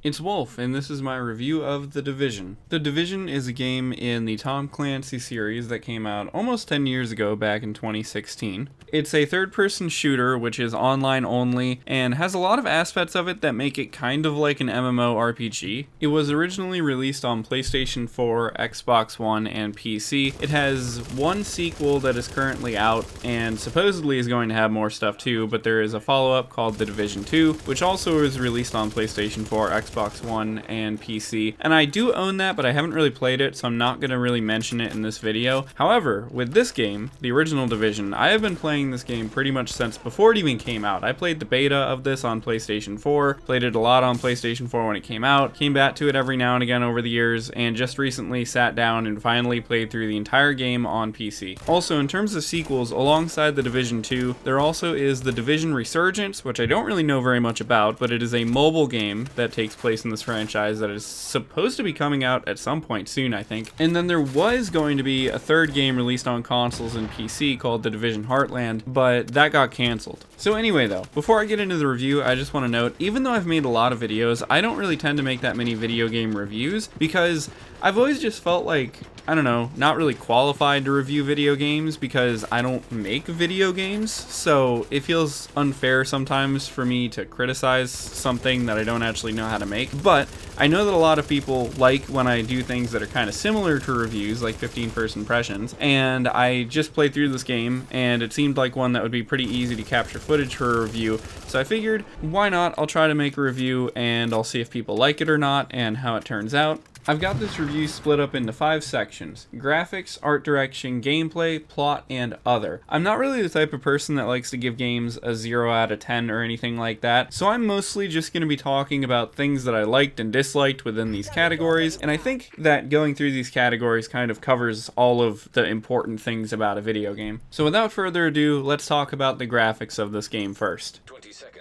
It's Wolf, and this is my review of The Division. The Division is a game in the Tom Clancy series that came out almost 10 years ago, back in 2016. It's a third-person shooter, which is online only, and has a lot of aspects of it that make it kind of like an MMORPG. It was originally released on PlayStation 4, Xbox One, and PC. It has one sequel that is currently out, and supposedly is going to have more stuff too, but there is a follow-up called The Division 2, which also is released on PlayStation 4, Xbox One, and PC. And I do own that, but I haven't really played it, so I'm not going to really mention it in this video. However, with this game, the original Division, I have been playing this game pretty much since before it even came out. I played the beta of this on PlayStation 4, played it a lot on PlayStation 4 when it came out, came back to it every now and again over the years, and just recently sat down and finally played through the entire game on PC. Also, in terms of sequels, alongside The Division 2, there also is The Division Resurgence, which I don't really know very much about, but it is a mobile game that takes place in this franchise that is supposed to be coming out at some point soon, I think. And then there was going to be a third game released on consoles and PC called The Division Heartland, but that got canceled. So anyway though, before I get into the review, I just want to note, even though I've made a lot of videos, I don't really tend to make that many video game reviews because I've always just felt like, I don't know, not really qualified to review video games because I don't make video games, so it feels unfair sometimes for me to criticize something that I don't actually know how to make. But I know that a lot of people like when I do things that are kind of similar to reviews, like 15 first impressions, and I just played through this game and it seemed like one that would be pretty easy to capture footage for a review, so I figured, why not? I'll try to make a review and I'll see if people like it or not and how it turns out. I've got this review split up into 5 sections: graphics, art direction, gameplay, plot, and other. I'm not really the type of person that likes to give games a 0 out of 10 or anything like that, so I'm mostly just going to be talking about things that I liked and disliked within these categories, and I think that going through these categories kind of covers all of the important things about a video game. So without further ado, let's talk about the graphics of this game first.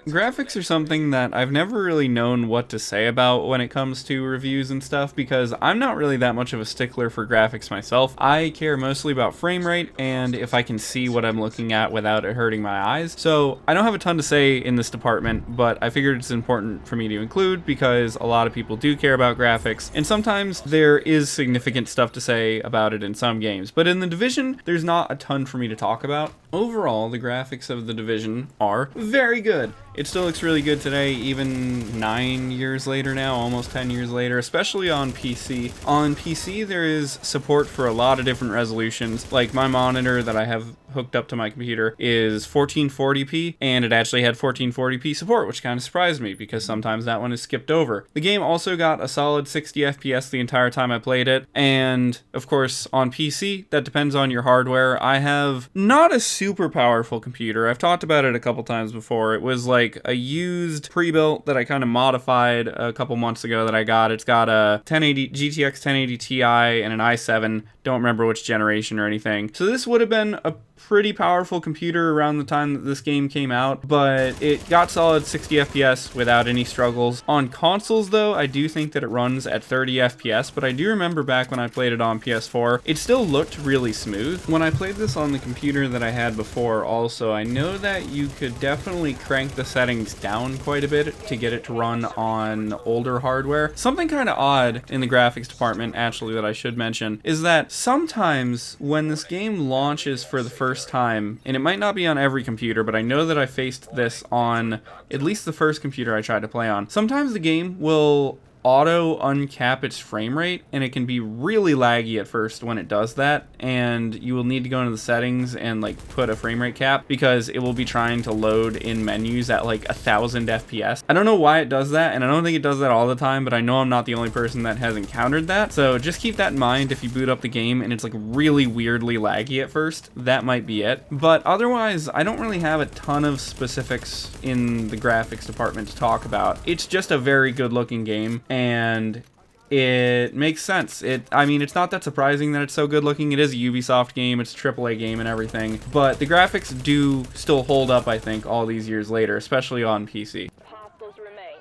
Graphics are something that I've never really known what to say about when it comes to reviews and stuff, because I'm not really that much of a stickler for graphics myself. I care mostly about frame rate and if I can see what I'm looking at without it hurting my eyes. So I don't have a ton to say in this department, but I figured it's important for me to include because a lot of people do care about graphics, and sometimes there is significant stuff to say about it in some games. But in The Division, there's not a ton for me to talk about. Overall, the graphics of The Division are very good. It still looks really good today, even 9 years later now, almost 10 years later, especially on PC. On PC, there is support for a lot of different resolutions. Like my monitor that I have hooked up to my computer is 1440p, and it actually had 1440p support, which kind of surprised me because sometimes that one is skipped over. The game also got a solid 60 FPS the entire time I played it, and of course on PC, that depends on your hardware. I have not a super powerful computer. I've talked about it a couple times before. It was like a used pre-built that I kind of modified a couple months ago that I got. It's got a GTX 1080 Ti and an i7, don't remember which generation or anything. So this would have been a pretty powerful computer around the time that this game came out, but it got solid 60 FPS without any struggles. On consoles though, I do think that it runs at 30 FPS, but I do remember back when I played it on PS4, it still looked really smooth. When I played this on the computer that I had before also, I know that you could definitely crank the settings down quite a bit to get it to run on older hardware. Something kind of odd in the graphics department, actually, that I should mention, is that sometimes when this game launches for the first time, and it might not be on every computer, but I know that I faced this on at least the first computer I tried to play on. Sometimes the game will auto uncap its frame rate, and it can be really laggy at first when it does that, and you will need to go into the settings and like put a frame rate cap because it will be trying to load in menus at like 1000 FPS. I don't know why it does that, and I don't think it does that all the time, but I know I'm not the only person that has encountered that, so just keep that in mind if you boot up the game and it's like really weirdly laggy at first. That might be it, but otherwise I don't really have a ton of specifics in the graphics department to talk about. It's just a very good looking game, and it makes sense. I mean, it's not that surprising that it's so good looking. It is a Ubisoft game, it's a AAA game and everything, but the graphics do still hold up, I think, all these years later, especially on PC.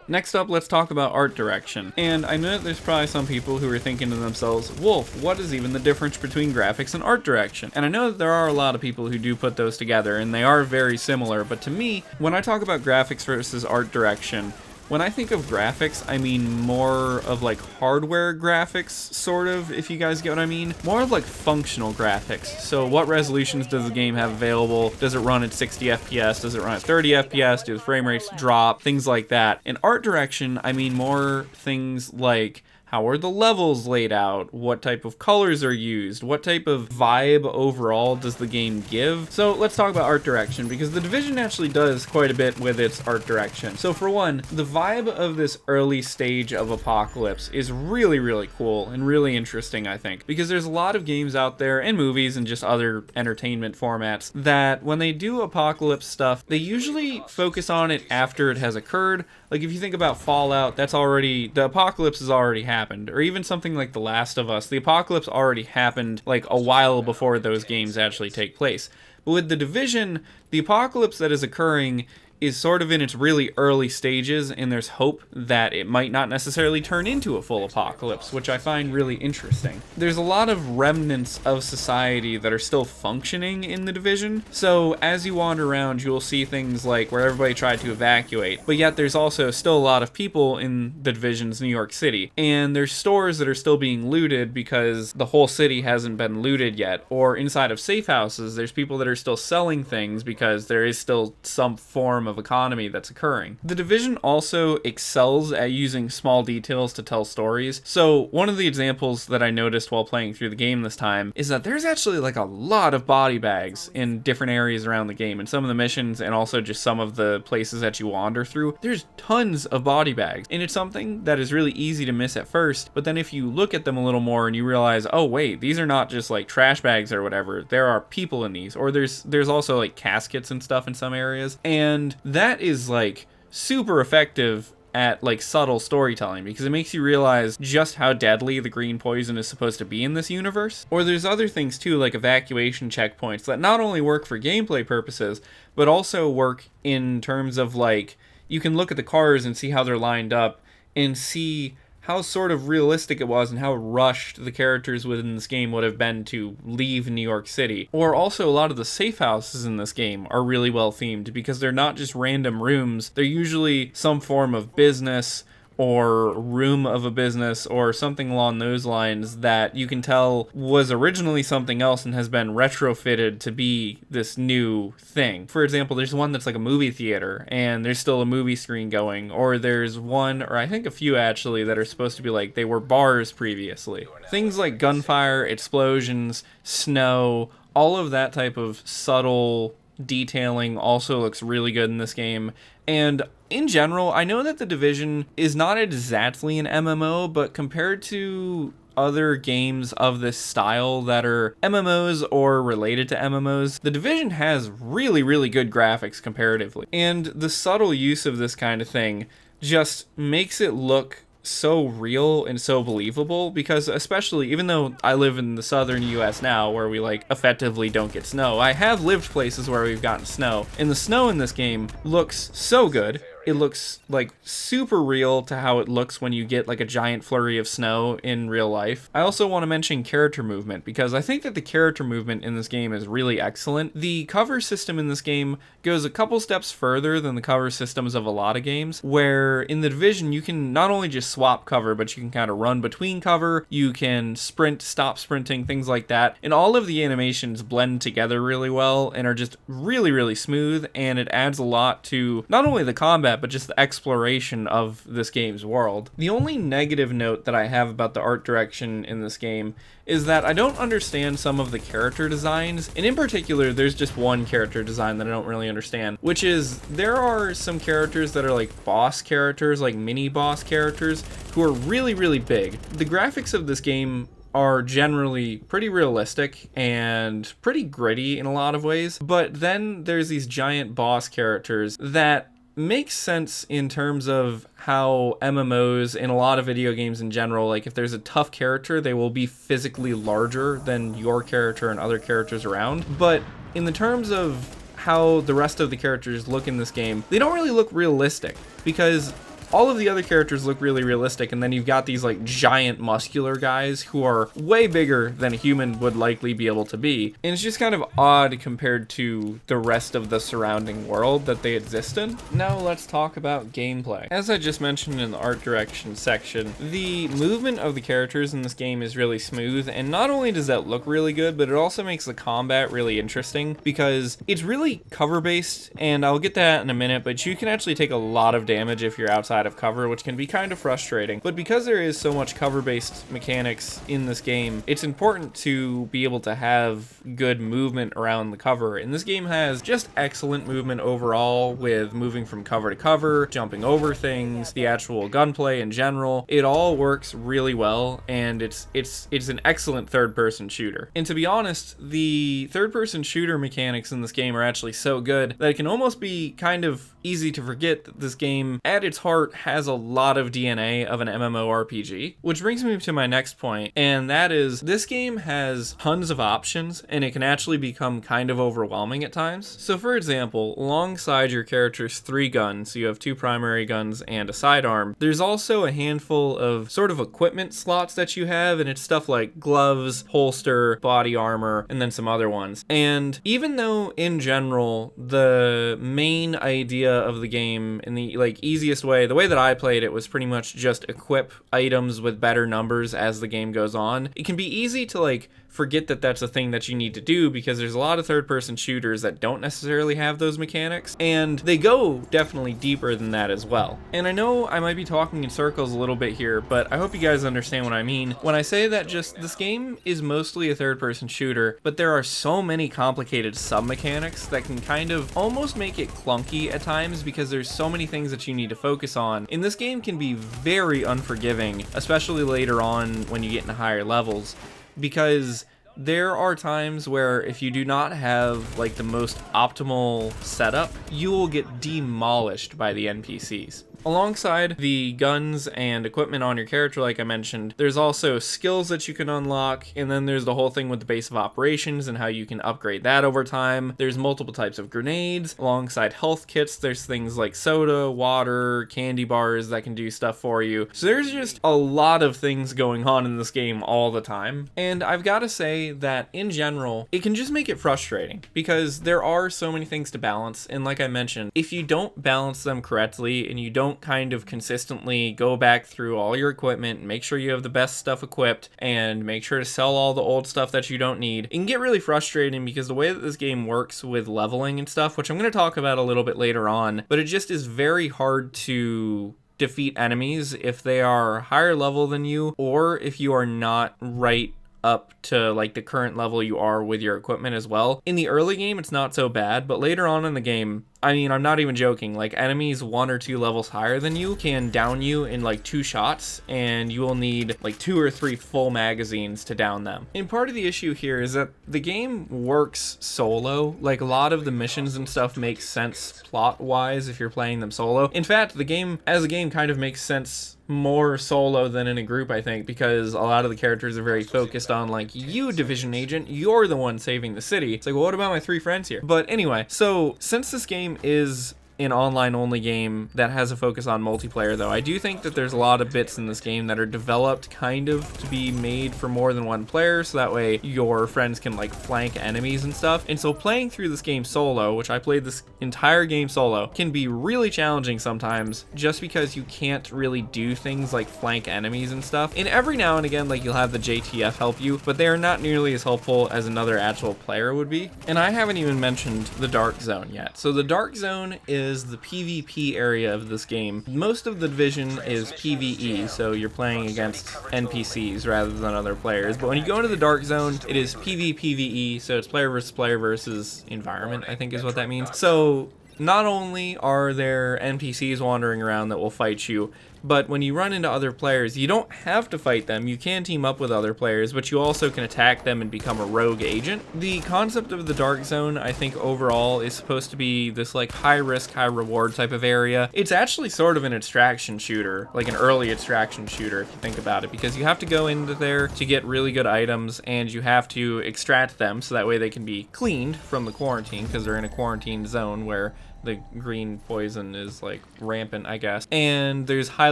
Next up, let's talk about art direction. And I know that there's probably some people who are thinking to themselves, Wolf, what is even the difference between graphics and art direction? And I know that there are a lot of people who do put those together, and they are very similar, but to me, when I talk about graphics versus art direction, When I think of graphics, I mean more of like hardware graphics, sort of, if you guys get what I mean. More of like functional graphics. So what resolutions does the game have available? Does it run at 60 FPS? Does it run at 30 FPS? Do the frame rates drop? Things like that. In art direction, I mean more things like how are the levels laid out? What type of colors are used? What type of vibe overall does the game give? So let's talk about art direction, because The Division actually does quite a bit with its art direction. So for one, the vibe of this early stage of Apocalypse is really, really cool and really interesting, I think, because there's a lot of games out there and movies and just other entertainment formats that when they do Apocalypse stuff, they usually focus on it after it has occurred. Like if you think about Fallout, that's already, the apocalypse has already happened. Or even something like The Last of Us, the apocalypse already happened like a while before those games actually take place. But with The Division, the apocalypse that is occurring is sort of in its really early stages, and there's hope that it might not necessarily turn into a full apocalypse, which I find really interesting. There's a lot of remnants of society that are still functioning in The Division, so as you wander around, you'll see things like where everybody tried to evacuate, but yet there's also still a lot of people in The Division's New York City, and there's stores that are still being looted because the whole city hasn't been looted yet, or inside of safe houses, there's people that are still selling things because there is still some form of economy that's occurring. The Division also excels at using small details to tell stories. So one of the examples that I noticed while playing through the game this time is that there's actually like a lot of body bags in different areas around the game, and some of the missions and also just some of the places that you wander through. There's tons of body bags, and it's something that is really easy to miss at first, but then if you look at them a little more and you realize, oh wait, these are not just like trash bags or whatever, there are people in these, or there's also like caskets and stuff in some areas, and that is like super effective at like subtle storytelling, because it makes you realize just how deadly the green poison is supposed to be in this universe. Or there's other things too, like evacuation checkpoints that not only work for gameplay purposes, but also work in terms of like, you can look at the cars and see how they're lined up and see how sort of realistic it was and how rushed the characters within this game would have been to leave New York City. Or also a lot of the safe houses in this game are really well themed, because they're not just random rooms, they're usually some form of business or room of a business or something along those lines that you can tell was originally something else and has been retrofitted to be this new thing. For example, there's one that's like a movie theater and there's still a movie screen going, or there's one, or I think a few actually, that are supposed to be like they were bars previously. Things like gunfire, explosions, snow, all of that type of subtle detailing also looks really good in this game. And in general, I know that The Division is not exactly an MMO, but compared to other games of this style that are MMOs or related to MMOs, The Division has really, really good graphics comparatively. And the subtle use of this kind of thing just makes it look so real and so believable, because especially even though I live in the southern US now where we like effectively don't get snow, I have lived places where we've gotten snow, and the snow in this game looks so good. It looks like super real to how it looks when you get like a giant flurry of snow in real life. I also want to mention character movement, because I think that the character movement in this game is really excellent. The cover system in this game goes a couple steps further than the cover systems of a lot of games, where in The Division you can not only just swap cover, but you can kind of run between cover, you can sprint, stop sprinting, things like that, and all of the animations blend together really well and are just really, really smooth, and it adds a lot to not only the combat, but just the exploration of this game's world. The only negative note that I have about the art direction in this game is that I don't understand some of the character designs, and in particular there's just one character design that I don't really understand, which is there are some characters that are like boss characters, like mini boss characters, who are really, really big. The graphics of this game are generally pretty realistic and pretty gritty in a lot of ways, but then there's these giant boss characters that makes sense in terms of how MMOs in a lot of video games in general, like if there's a tough character, they will be physically larger than your character and other characters around. But in the terms of how the rest of the characters look in this game, they don't really look realistic, because all of the other characters look really realistic, and then you've got these like giant muscular guys who are way bigger than a human would likely be able to be. And it's just kind of odd compared to the rest of the surrounding world that they exist in. Now let's talk about gameplay. As I just mentioned in the art direction section, the movement of the characters in this game is really smooth, and not only does that look really good, but it also makes the combat really interesting because it's really cover based, and I'll get to that in a minute, but you can actually take a lot of damage if you're outside of cover, which can be kind of frustrating. But because there is so much cover based mechanics in this game, it's important to be able to have good movement around the cover, and this game has just excellent movement overall, with moving from cover to cover, jumping over things, the actual gunplay in general. It all works really well, and it's an excellent third-person shooter. And to be honest, the third-person shooter mechanics in this game are actually so good that it can almost be kind of easy to forget that this game, at its heart, has a lot of DNA of an MMORPG. Which brings me to my next point, and that is, this game has tons of options, and it can actually become kind of overwhelming at times. So for example, alongside your character's 3 guns, you have 2 primary guns and a sidearm, there's also a handful of sort of equipment slots that you have, and it's stuff like gloves, holster, body armor, and then some other ones. And even though in general the main idea of the game in the easiest way, the way that I played it was pretty much just equip items with better numbers as the game goes on, it can be easy to forget that that's a thing that you need to do, because there's a lot of third-person shooters that don't necessarily have those mechanics, and they go definitely deeper than that as well. And I know I might be talking in circles a little bit here, but I hope you guys understand what I mean when I say that just this game is mostly a third-person shooter, but there are so many complicated sub-mechanics that can kind of almost make it clunky at times, because there's so many things that you need to focus on. And this game can be very unforgiving, especially later on when you get into higher levels, because there are times where if you do not have the most optimal setup, you will get demolished by the NPCs. Alongside the guns and equipment on your character, like I mentioned, there's also skills that you can unlock, and then there's the whole thing with the base of operations and how you can upgrade that over time. There's multiple types of grenades. Alongside health kits, there's things like soda, water, candy bars that can do stuff for you. So there's just a lot of things going on in this game all the time. And I've got to say that in general, it can just make it frustrating, because there are so many things to balance, and like I mentioned, if you don't balance them correctly and you don't kind of consistently go back through all your equipment and make sure you have the best stuff equipped and make sure to sell all the old stuff that you don't need, it can get really frustrating, because the way that this game works with leveling and stuff, which I'm going to talk about a little bit later on, but it just is very hard to defeat enemies if they are higher level than you, or if you are not right up to the current level you are with your equipment as well. In the early game, it's not so bad, but later on in the game, I mean, I'm not even joking, enemies 1 or 2 levels higher than you can down you in 2 shots, and you will need 2 or 3 full magazines to down them. And part of the issue here is that the game works solo. A lot of the missions and stuff make sense plot-wise if you're playing them solo. In fact, the game as a game kind of makes sense more solo than in a group, I think, because a lot of the characters are very focused on you, division agent, you're the one saving the city. It's well, what about my 3 friends here? But anyway, so since this game is an online-only game that has a focus on multiplayer, though, I do think that there's a lot of bits in this game that are developed kind of to be made for more than one player, so that way your friends can flank enemies and stuff. And so playing through this game solo, which I played this entire game solo, can be really challenging sometimes, just because you can't really do things like flank enemies and stuff. And every now and again, you'll have the JTF help you, but they are not nearly as helpful as another actual player would be. And I haven't even mentioned the Dark Zone yet. So the Dark Zone is the PvP area of this game. Most of the Division is PvE, so you're playing against NPCs rather than other players. But when you go into the Dark Zone, it is PvPvE, so it's player versus environment, I think is what that means. So not only are there NPCs wandering around that will fight you, but when you run into other players, you don't have to fight them. You can team up with other players, but you also can attack them and become a rogue agent. The concept of the Dark Zone, I think overall, is supposed to be this high risk, high reward type of area. It's actually sort of an extraction shooter, an early extraction shooter if you think about it, because you have to go into there to get really good items, and you have to extract them so that way they can be cleaned from the quarantine, because they're in a quarantine zone where the green poison is like rampant, I guess. And there's high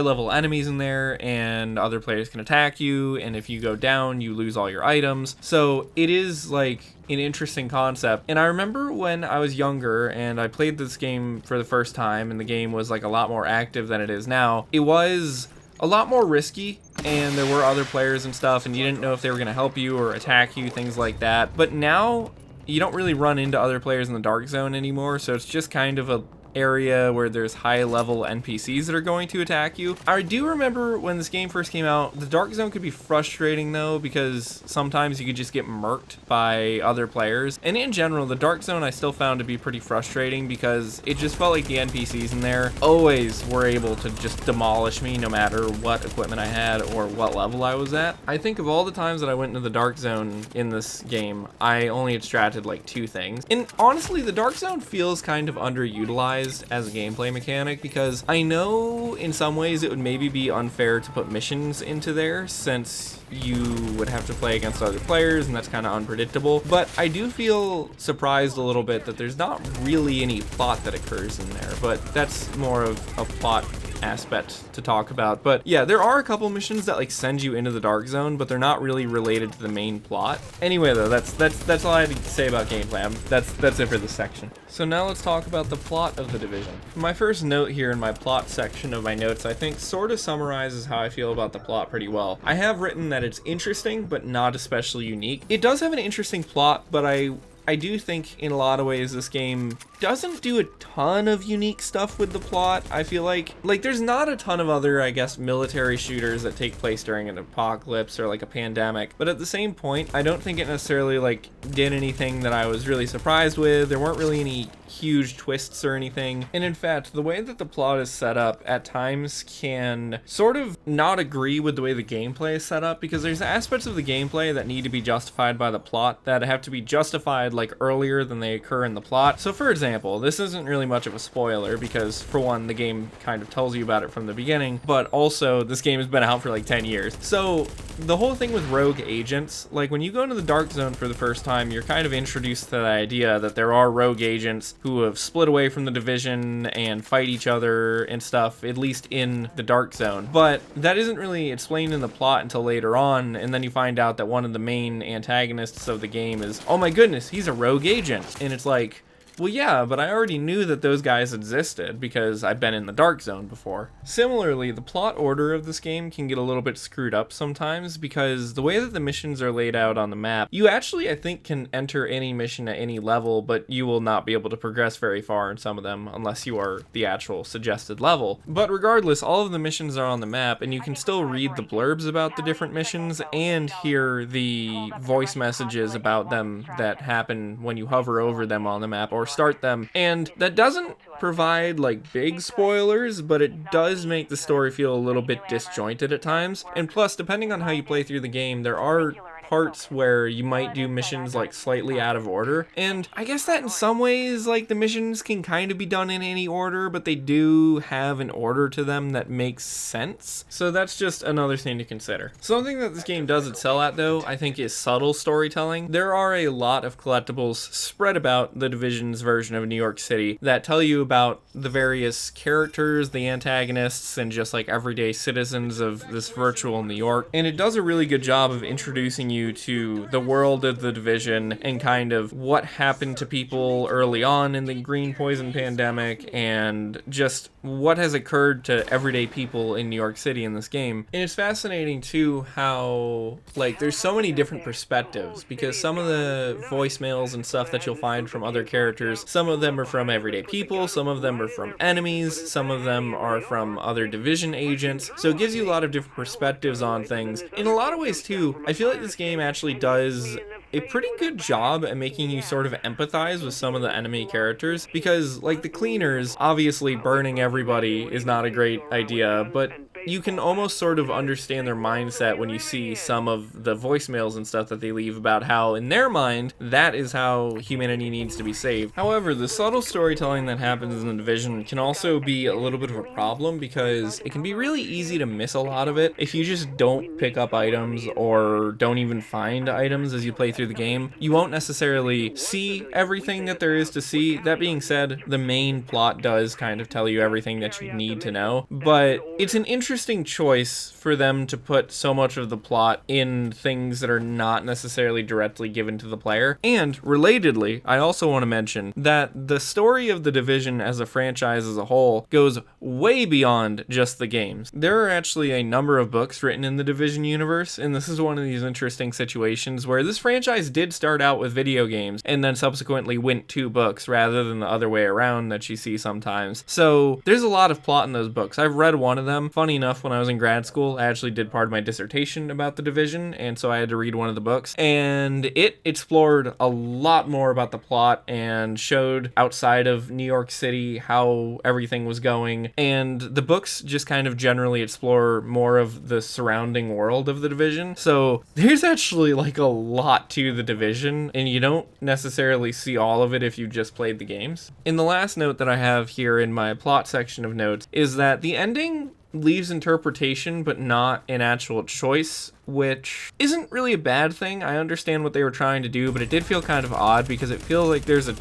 level enemies in there, and other players can attack you, and if you go down, you lose all your items. So it is like an interesting concept. And I remember when I was younger and I played this game for the first time, and the game was like a lot more active than it is now. It was a lot more risky, and there were other players and stuff, and you didn't know if they were going to help you or attack you, things like that. But now you don't really run into other players in the dark zone anymore, so it's just kind of a area where there's high level NPCs that are going to attack you. I do remember when this game first came out, the dark zone could be frustrating though, because sometimes you could just get murked by other players. And in general, the dark zone I still found to be pretty frustrating, because it just felt like the NPCs in there always were able to just demolish me no matter what equipment I had or what level I was at. I think of all the times that I went into the dark zone in this game, I only extracted like 2 things. And honestly, the dark zone feels kind of underutilized as a gameplay mechanic, because I know in some ways it would maybe be unfair to put missions into there, since you would have to play against other players and that's kind of unpredictable. But I do feel surprised a little bit that there's not really any plot that occurs in there, but that's more of a plot aspect to talk about. But yeah, there are a couple missions that like send you into the dark zone, but they're not really related to the main plot. Anyway though, that's all I had to say about gameplay. That's it for this section. So now let's talk about the plot of The Division. My first note here in my plot section of my notes, I think sort of summarizes how I feel about the plot pretty well. I have written that it's interesting but not especially unique. It does have an interesting plot, but I do think in a lot of ways this game doesn't do a ton of unique stuff with the plot. I feel like there's not a ton of other, I guess, military shooters that take place during an apocalypse or like a pandemic, but at the same point, I don't think it necessarily like did anything that I was really surprised with. There weren't really any huge twists or anything. And in fact, the way that the plot is set up at times can sort of not agree with the way the gameplay is set up, because there's aspects of the gameplay that need to be justified by the plot that have to be justified like earlier than they occur in the plot. So for example, this isn't really much of a spoiler, because for one, the game kind of tells you about it from the beginning, but also this game has been out for like 10 years. So the whole thing with rogue agents, like when you go into the dark zone for the first time, you're kind of introduced to the idea that there are rogue agents who have split away from the division and fight each other and stuff, at least in the dark zone. But that isn't really explained in the plot until later on, and then you find out that one of the main antagonists of the game is, oh my goodness, he's a rogue agent. And it's like, well, yeah, but I already knew that those guys existed because I've been in the dark zone before. Similarly, the plot order of this game can get a little bit screwed up sometimes, because the way that the missions are laid out on the map, you actually, I think, can enter any mission at any level, but you will not be able to progress very far in some of them unless you are the actual suggested level. But regardless, all of the missions are on the map, and you can still read the blurbs about the different missions and hear the voice messages about them that happen when you hover over them on the map or start them. And that doesn't provide like big spoilers, but it does make the story feel a little bit disjointed at times. And plus, depending on how you play through the game, there are parts where you might do missions like slightly out of order, and I guess that in some ways like the missions can kind of be done in any order, but they do have an order to them that makes sense. So that's just another thing to consider. Something that this game does excel at though, I think, is subtle storytelling. There are a lot of collectibles spread about the Division's version of New York City that tell you about the various characters, the antagonists, and just like everyday citizens of this virtual New York. And it does a really good job of introducing you to the world of the Division and kind of what happened to people early on in the green poison pandemic, and just what has occurred to everyday people in New York City in this game. And it's fascinating too how like there's so many different perspectives, because some of the voicemails and stuff that you'll find from other characters, some of them are from everyday people, some of them are from enemies, some of them are from other Division agents. So it gives you a lot of different perspectives on things. In a lot of ways too, I feel like this game actually does a pretty good job at making you sort of empathize with some of the enemy characters, because like the cleaners, obviously burning everybody is not a great idea, but you can almost sort of understand their mindset when you see some of the voicemails and stuff that they leave about how, in their mind, that is how humanity needs to be saved. However, the subtle storytelling that happens in The Division can also be a little bit of a problem because it can be really easy to miss a lot of it if you just don't pick up items or don't even find items as you play through the game. You won't necessarily see everything that there is to see. That being said, the main plot does kind of tell you everything that you need to know, but it's an interesting choice for them to put so much of the plot in things that are not necessarily directly given to the player. And relatedly, I also want to mention that the story of The Division as a franchise as a whole goes way beyond just the games. There are actually a number of books written in the Division universe, and this is one of these interesting situations where this franchise did start out with video games and then subsequently went to books rather than the other way around that you see sometimes. So there's a lot of plot in those books. I've read one of them. Funny enough, when I was in grad school, I actually did part of my dissertation about The Division, and so I had to read one of the books, and it explored a lot more about the plot and showed outside of New York City how everything was going, and the books just kind of generally explore more of the surrounding world of The Division. So there's actually like a lot to The Division, and you don't necessarily see all of it if you just played the games. And the last note that I have here in my plot section of notes is that the ending leaves interpretation but not an actual choice, which isn't really a bad thing. I understand what they were trying to do, but it did feel kind of odd because it feels like there's a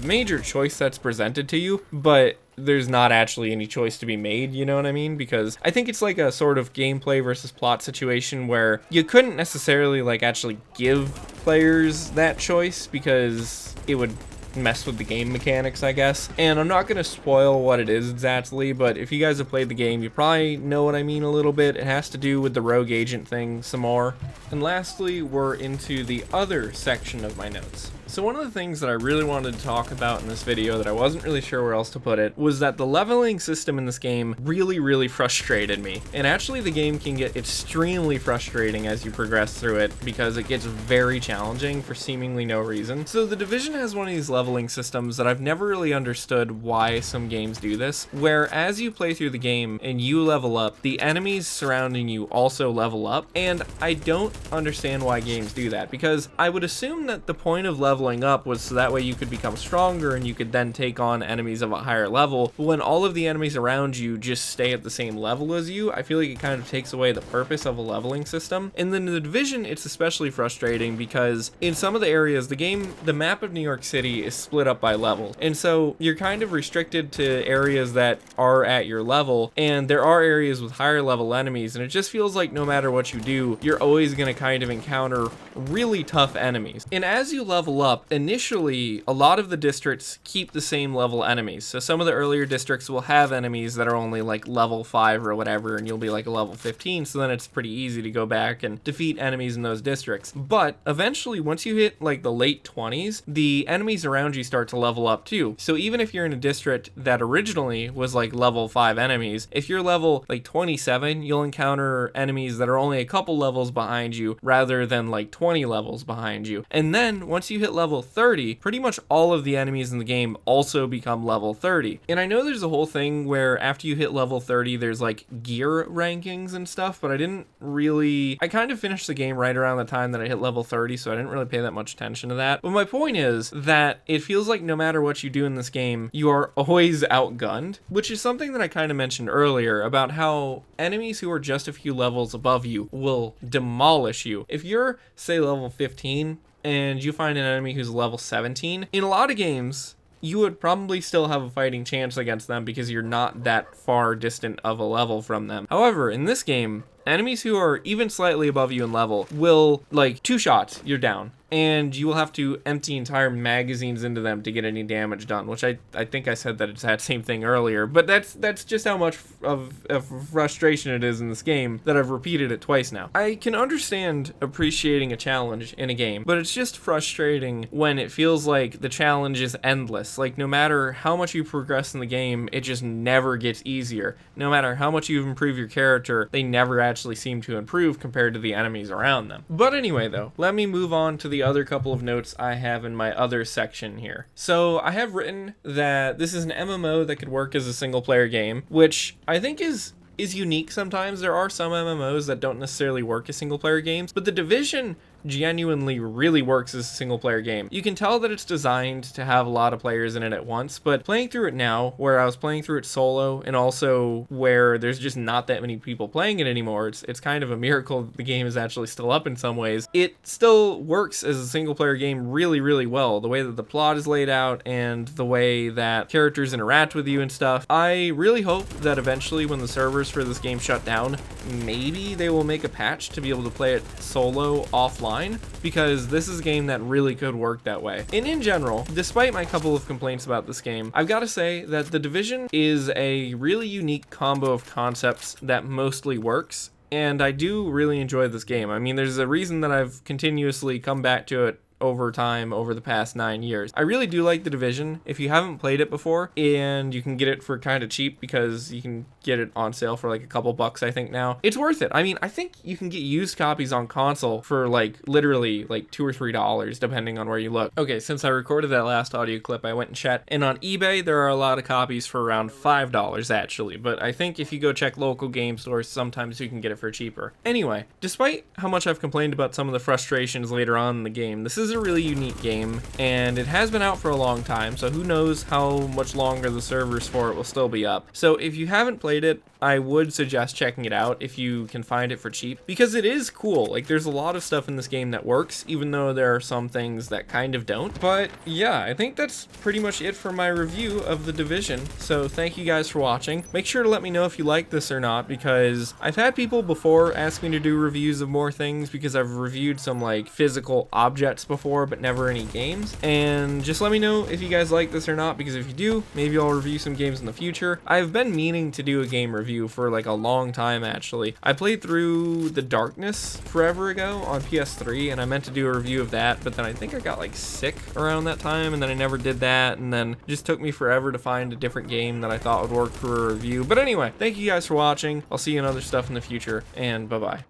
major choice that's presented to you, but there's not actually any choice to be made, you know what I mean? Because I think it's like a sort of gameplay versus plot situation where you couldn't necessarily like actually give players that choice because it would mess with the game mechanics, I guess. And I'm not going to spoil what it is exactly, but if you guys have played the game, you probably know what I mean a little bit. It has to do with the rogue agent thing some more. And lastly, we're into the other section of my notes. So one of the things that I really wanted to talk about in this video that I wasn't really sure where else to put it was that the leveling system in this game really frustrated me. And actually the game can get extremely frustrating as you progress through it because it gets very challenging for seemingly no reason. So The Division has one of these leveling systems that I've never really understood why some games do this, where as you play through the game and you level up, the enemies surrounding you also level up. And I don't understand why games do that, because I would assume that the point of leveling up was so that way you could become stronger and you could then take on enemies of a higher level. But when all of the enemies around you just stay at the same level as you, I feel like it kind of takes away the purpose of a leveling system. And then in The Division, it's especially frustrating because in some of the areas, the map of New York City is split up by levels. And so you're kind of restricted to areas that are at your level, and there are areas with higher level enemies, and it just feels like no matter what you do, you're always going to kind of encounter really tough enemies. And as you level up, initially, a lot of the districts keep the same level enemies. So some of the earlier districts will have enemies that are only like level 5 or whatever, and you'll be like a level 15, so then it's pretty easy to go back and defeat enemies in those districts. But eventually, once you hit like the late 20s, the enemies around you start to level up too. So even if you're in a district that originally was like level 5 enemies, if you're level like 27, you'll encounter enemies that are only a couple levels behind you rather than like 20 levels behind you. And then once you hit level 30, pretty much all of the enemies in the game also become level 30. And I know there's a whole thing where after you hit level 30, there's like gear rankings and stuff, but I kind of finished the game right around the time that I hit level 30, so I didn't really pay that much attention to that. But my point is that it feels like no matter what you do in this game, you are always outgunned, which is something that I kind of mentioned earlier about how enemies who are just a few levels above you will demolish you. If you're, say, level 15, and you find an enemy who's level 17, in a lot of games, you would probably still have a fighting chance against them because you're not that far distant of a level from them. However, in this game, enemies who are even slightly above you in level will, like, 2 shots, you're down. And you will have to empty entire magazines into them to get any damage done, which I think I said that it's that same thing earlier, but that's just how much of frustration it is in this game that I've repeated it twice now. I can understand appreciating a challenge in a game, but it's just frustrating when it feels like the challenge is endless. Like, no matter how much you progress in the game, it just never gets easier. No matter how much you improve your character, they never actually seem to improve compared to the enemies around them. But anyway, though, let me move on to the other couple of notes I have in my other section here. So I have written that this is an MMO that could work as a single player game, which I think is is unique sometimes. There are some MMOs that don't necessarily work as single player games, but The Division genuinely really works as a single player game. You can tell that it's designed to have a lot of players in it at once, but playing through it now, where I was playing through it solo, and also where there's just not that many people playing it anymore, it's kind of a miracle the game is actually still up in some ways. It still works as a single player game really, really well. The way that the plot is laid out and the way that characters interact with you and stuff. I really hope that eventually when the servers for this game shut down, maybe they will make a patch to be able to play it solo offline, because this is a game that really could work that way. And in general, despite my couple of complaints about this game, I've got to say that The Division is a really unique combo of concepts that mostly works, and I do really enjoy this game. I mean, there's a reason that I've continuously come back to it over time, over the past 9 years. I really do like The Division. If you haven't played it before, and you can get it for kind of cheap because you can get it on sale for like a couple bucks, I think now, it's worth it. I mean, I think you can get used copies on console for like literally like $2 or $3 depending on where you look. Okay, since I recorded that last audio clip, I went and checked, and on eBay there are a lot of copies for around $5 actually, but I think if you go check local game stores, sometimes you can get it for cheaper. Anyway, despite how much I've complained about some of the frustrations later on in the game, this is a really unique game, and it has been out for a long time, so who knows how much longer the servers for it will still be up. So if you haven't played it, I would suggest checking it out if you can find it for cheap, because it is cool. Like, there's a lot of stuff in this game that works, even though there are some things that kind of don't. But yeah, I think that's pretty much it for my review of The Division. So thank you guys for watching. Make sure to let me know if you like this or not, because I've had people before ask me to do reviews of more things because I've reviewed some like physical objects before, but never any games. And just let me know if you guys like this or not, because if you do, maybe I'll review some games in the future. I've been meaning to do a game review for like a long time actually. I played through The Darkness forever ago on PS3, and I meant to do a review of that, but then I think I got like sick around that time, and then I never did that, and then it just took me forever to find a different game that I thought would work for a review. But anyway, thank you guys for watching. I'll see you in other stuff in the future, and bye bye.